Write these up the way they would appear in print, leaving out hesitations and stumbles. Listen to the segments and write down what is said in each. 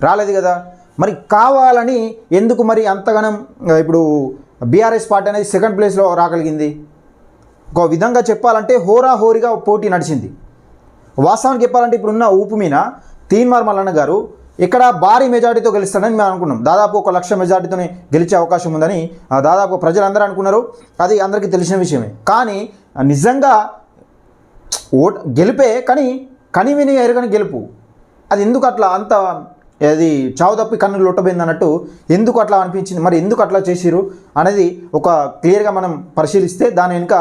రాలేదు కదా. మరి కావాలని ఎందుకు మరి అంతగానం ఇప్పుడు బీఆర్ఎస్ పార్టీ అనేది సెకండ్ ప్లేస్లో రాగలిగింది? ఒక విధంగా చెప్పాలంటే హోరాహోరీగా పోటీ నడిచింది. వాస్తవానికి చెప్పాలంటే ఇప్పుడున్న ఊపు మీద తీన్మార్ మల్లన్న గారు ఇక్కడ భారీ మెజార్టీతో గెలుస్తాడని మేము అనుకున్నాం. దాదాపు 1,00,000 మెజార్టీతో గెలిచే అవకాశం ఉందని దాదాపు ప్రజలందరూ అనుకున్నారు. అది అందరికీ తెలిసిన విషయమే. కానీ నిజంగా గెలిపే, కానీ కనివిని ఎరగని గెలుపు. అది ఎందుకు అట్లా అంత అది చావు తప్పి కన్నులు లొట్టబోయింది అన్నట్టు ఎందుకు అట్లా అనిపించింది? మరి ఎందుకు అట్లా చేసిరు అనేది ఒక క్లియర్గా మనం పరిశీలిస్తే దాని వెనుక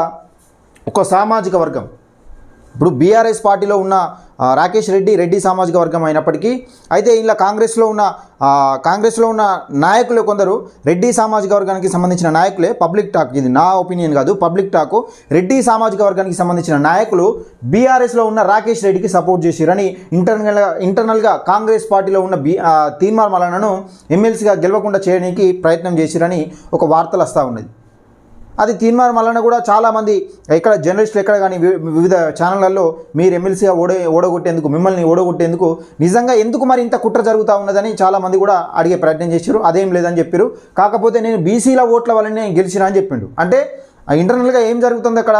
ఒక సామాజిక వర్గం, ఇప్పుడు బీఆర్ఎస్ పార్టీలో ఉన్న రాకేష్ రెడ్డి సామాజిక వర్గం అయినప్పటికీ, అయితే ఇలా కాంగ్రెస్లో ఉన్న నాయకులు కొందరు రెడ్డి సామాజిక వర్గానికి సంబంధించిన నాయకులే పబ్లిక్ టాక్, ఇది నా ఒపీనియన్ కాదు, పబ్లిక్ టాకు, రెడ్డి సామాజిక వర్గానికి సంబంధించిన నాయకులు బీఆర్ఎస్లో ఉన్న రాకేష్ రెడ్డికి సపోర్ట్ చేసిరని ఇంటర్నల్గా కాంగ్రెస్ పార్టీలో ఉన్న తీన్మార్ మల్లన్నను ఎమ్మెల్సీగా గెలవకుండా చేయడానికి ప్రయత్నం చేసిరని ఒక వార్తలు వస్తూ ఉన్నది. అది తీన్మార్ మల్లన్న కూడా చాలామంది ఇక్కడ జర్నలిస్టులు ఎక్కడ కానీ వివిధ ఛానళ్లలో మీరు ఎమ్మెల్సీగా ఓడగొట్టేందుకు, మిమ్మల్ని ఓడగొట్టేందుకు నిజంగా ఎందుకు మరి ఇంత కుట్ర జరుగుతూ ఉన్నదని చాలామంది కూడా అడిగే ప్రయత్నం చేశారు. అదేం లేదని చెప్పారు. కాకపోతే నేను బీసీల ఓట్ల వల్లనే గెలిచినా అని చెప్పిండు. అంటే ఇంటర్నల్గా ఏం జరుగుతుంది అక్కడ?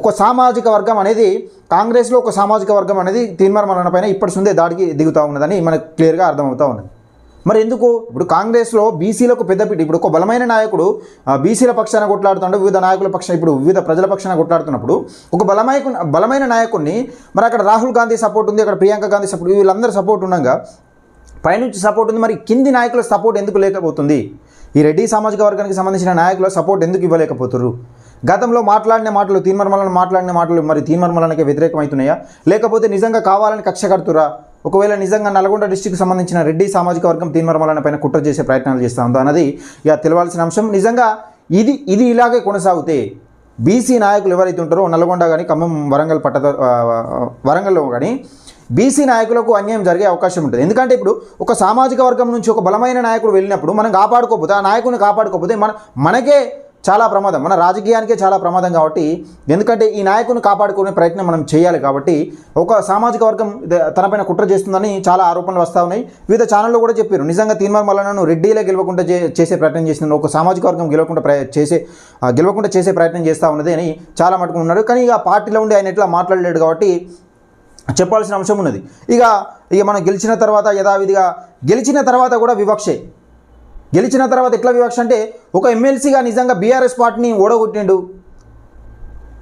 ఒక సామాజిక వర్గం అనేది, కాంగ్రెస్లో ఒక సామాజిక వర్గం అనేది తీన్మార్ మల్లన్న పైన ఇప్పటి ముందే దాడికి దిగుతూ ఉన్నదని మనకు క్లియర్గా అర్థమవుతూ ఉన్నది. మరి ఎందుకు ఇప్పుడు కాంగ్రెస్లో బీసీలకు పెద్దపీట, ఇప్పుడు ఒక బలమైన నాయకుడు బీసీల పక్షాన కొట్లాడుతుంటే వివిధ నాయకుల పక్షాన, ఇప్పుడు వివిధ ప్రజల పక్షాన కొట్లాడుతున్నప్పుడు ఒక బలమైన నాయకుడిని మరి అక్కడ రాహుల్ గాంధీ సపోర్ట్ ఉంది, అక్కడ ప్రియాంక గాంధీ సపోర్ట్, వీళ్ళందరూ సపోర్ట్ ఉండగా పైనుంచి సపోర్ట్ ఉంది, మరి కింది నాయకుల సపోర్ట్ ఎందుకు లేకపోతుంది? ఈ రెడ్డి సామాజిక వర్గానికి సంబంధించిన నాయకుల సపోర్ట్ ఎందుకు ఇవ్వలేకపోతున్నారు? గతంలో మాట్లాడిన మాటలు, తీన్మార్ మల్లన్న మాట్లాడిన మాటలు మరి తీన్మార్ మల్లన్నకి వ్యతిరేకమవుతున్నాయా, లేకపోతే నిజంగా కావాలని కక్ష కడుతురా? ఒకవేళ నిజంగా నల్గొండ డిస్టిక్కి సంబంధించిన రెడ్డి సామాజిక వర్గం తీన్మార్ మల్లన్న పైన కుట్ర చేసే ప్రయత్నాలు చేస్తూ ఉందో అన్నది ఇక తెలవాల్సిన అంశం. నిజంగా ఇది ఇలాగే కొనసాగితే బీసీ నాయకులు ఎవరైతే ఉంటారో నల్గొండ కానీ, ఖమ్మం, వరంగల్లో కానీ బీసీ నాయకులకు అన్యాయం జరిగే అవకాశం ఉంటుంది. ఎందుకంటే ఇప్పుడు ఒక సామాజిక వర్గం నుంచి ఒక బలమైన నాయకుడు వెళ్ళినప్పుడు మనం కాపాడుకోకపోతే, ఆ నాయకుడిని కాపాడుకోకపోతే మనకే చాలా ప్రమాదం, మన రాజకీయానికే చాలా ప్రమాదం. కాబట్టి ఎందుకంటే ఈ నాయకుని కాపాడుకునే ప్రయత్నం మనం చేయాలి. కాబట్టి ఒక సామాజిక వర్గం తనపైన కుట్ర చేస్తుందని చాలా ఆరోపణలు వస్తూ ఉన్నాయి. వివిధ ఛానల్లో కూడా చెప్పారు, నిజంగా తీన్మార్ మల్లన్నను రెడ్డిలో గెలవకుండా చేసే ప్రయత్నం చేస్తున్నారు, ఒక సామాజిక వర్గం గెలవకుండా చేసే ప్రయత్నం చేస్తూ ఉన్నది అని చాలా మటుకు ఉన్నారు. కానీ ఇక పార్టీలో ఉండి ఆయన ఎట్లా మాట్లాడలేడు కాబట్టి చెప్పాల్సిన అంశం ఉన్నది. ఇక మనం గెలిచిన తర్వాత యథావిధిగా గెలిచిన తర్వాత కూడా వివక్షే. గెలిచిన తర్వాత ఎట్లా వివక్ష అంటే, ఒక ఎమ్మెల్సీగా నిజంగా బీఆర్ఎస్ పార్టీని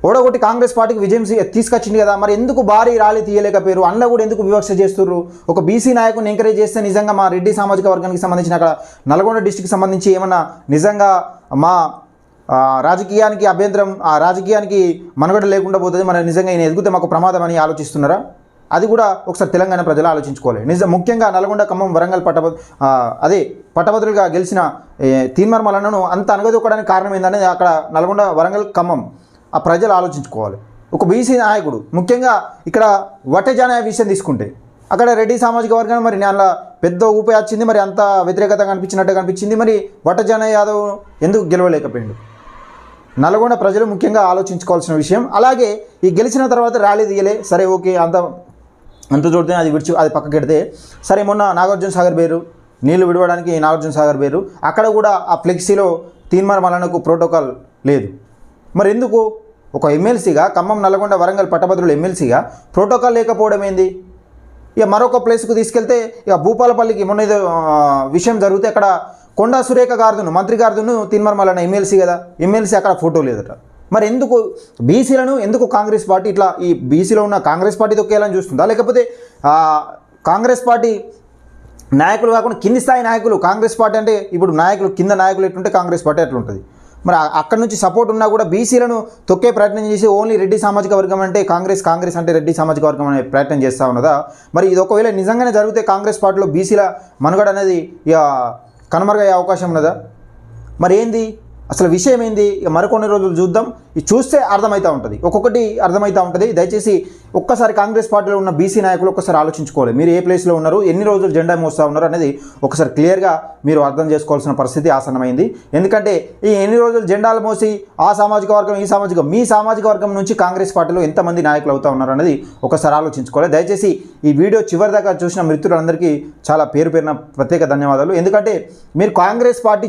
ఓడగొట్టి కాంగ్రెస్ పార్టీకి విజయం తీసుకొచ్చింది కదా, మరి ఎందుకు భారీ ర్యాలీ తీయలేకపోయారు? అందులో కూడా ఎందుకు వివక్ష చేస్తున్నారు? ఒక బీసీ నాయకుని ఎంకరేజ్ చేస్తే నిజంగా మా రెడ్డి సామాజిక వర్గానికి సంబంధించిన అక్కడ నల్గొండ డిస్టిక్ సంబంధించి ఏమన్నా నిజంగా మా రాజకీయానికి అభ్యంతరం, ఆ రాజకీయానికి మనుగడ లేకుండా పోతుంది, మరి నిజంగా ఈయన ఎదిగితే మాకు ప్రమాదం అని ఆలోచిస్తున్నారా? అది కూడా ఒకసారి తెలంగాణ ప్రజలు ఆలోచించుకోవాలి. ముఖ్యంగా నల్గొండ, ఖమ్మం, వరంగల్ పట్టభద్రులుగా గెలిచిన తీన్మార్ మల్లన్నను అంత అనగదొక్కడానికి కారణం ఏంటనేది అక్కడ నల్గొండ, వరంగల్, ఖమ్మం ఆ ప్రజలు ఆలోచించుకోవాలి. ఒక బీసీ నాయకుడు, ముఖ్యంగా ఇక్కడ వటజానయ విషయం తీసుకుంటే అక్కడ రెడ్డి సామాజిక వర్గం మరి అందులో పెద్ద ఊపే వచ్చింది, మరి అంత వ్యతిరేకత కనిపించింది. మరి వటజానయ యాదవ్ ఎందుకు గెలవలేకపోయిండు? నల్గొండ ప్రజలు ముఖ్యంగా ఆలోచించుకోవాల్సిన విషయం. అలాగే ఈ గెలిచిన తర్వాత ర్యాలీ తీయలే, సరే ఓకే, అంత చూడితే అది అది పక్కకి పెడితే సరే, మొన్న నాగార్జున సాగర్ బేరు నీళ్లు విడవడానికి నాగార్జున సాగర్ బేరు అక్కడ కూడా ఆ ఫ్లెక్సీలో తీన్మార్ మల్లన్నకు ప్రోటోకాల్ లేదు. మరి ఎందుకు ఒక ఎమ్మెల్సీగా ఖమ్మం, నల్గొండ, వరంగల్ పట్టభద్రులు ఎమ్మెల్సీగా ప్రోటోకాల్ లేకపోవడం ఏంది? ఇక మరొక ప్లేస్కు తీసుకెళ్తే ఇక భూపాలపల్లికి మొన్న ఏదో విషయం జరిగితే అక్కడ కొండా సురేఖ గారిదును, మంత్రి గారిదును తీన్మార్ మల్లన్న ఎమ్మెల్సీ కదా, ఎమ్మెల్సీ అక్కడ ఫోటో లేదట. మరి ఎందుకు బీసీలను ఎందుకు కాంగ్రెస్ పార్టీ ఇట్లా ఈ బీసీలో ఉన్న కాంగ్రెస్ పార్టీ తొక్కేయాలని చూస్తుందా, లేకపోతే కాంగ్రెస్ పార్టీ నాయకులు కాకుండా కింది స్థాయి నాయకులు, కాంగ్రెస్ పార్టీ అంటే ఇప్పుడు నాయకులు కింద నాయకులు ఎట్లుంటే కాంగ్రెస్ పార్టీ అట్లుంటుంది. మరి అక్కడ నుంచి సపోర్ట్ ఉన్నా కూడా బీసీలను తొక్కే ప్రయత్నం చేసి ఓన్లీ రెడ్డి సామాజిక వర్గం అంటే కాంగ్రెస్ అంటే రెడ్డి సామాజిక వర్గం అనే ప్రయత్నం చేస్తూ ఉన్నదా? మరి ఇది ఒకవేళ నిజంగానే జరిగితే కాంగ్రెస్ పార్టీలో బీసీల మనుగడ అనేది ఇక కనుమరుగయ్యే అవకాశం ఉన్నదా? మరి ఏంది అసలు విషయం ఏంది మరికొన్ని రోజులు చూద్దాం. ఇది చూస్తే అర్థమవుతూ ఉంటుంది, ఒక్కొక్కటి అర్థమవుతూ ఉంటుంది. దయచేసి ఒక్కసారి కాంగ్రెస్ పార్టీలో ఉన్న బీసీ నాయకులు ఒక్కసారి ఆలోచించుకోవాలి, మీరు ఏ ప్లేస్లో ఉన్నారు, ఎన్ని రోజులు జెండా మోస్తూ ఉన్నారు అనేది ఒకసారి క్లియర్గా మీరు అర్థం చేసుకోవాల్సిన పరిస్థితి ఆసన్నమైంది. ఎందుకంటే ఈ ఎన్ని రోజులు జెండాలు మోసి ఆ సామాజిక వర్గం మీ సామాజిక వర్గం నుంచి కాంగ్రెస్ పార్టీలో ఎంతమంది నాయకులు అవుతూ ఉన్నారు అనేది ఒకసారి ఆలోచించుకోవాలి. దయచేసి ఈ వీడియో చివరి దాకా చూసిన మిత్రులందరికీ చాలా పేరు పేరున ప్రత్యేక ధన్యవాదాలు. ఎందుకంటే మీరు కాంగ్రెస్ పార్టీ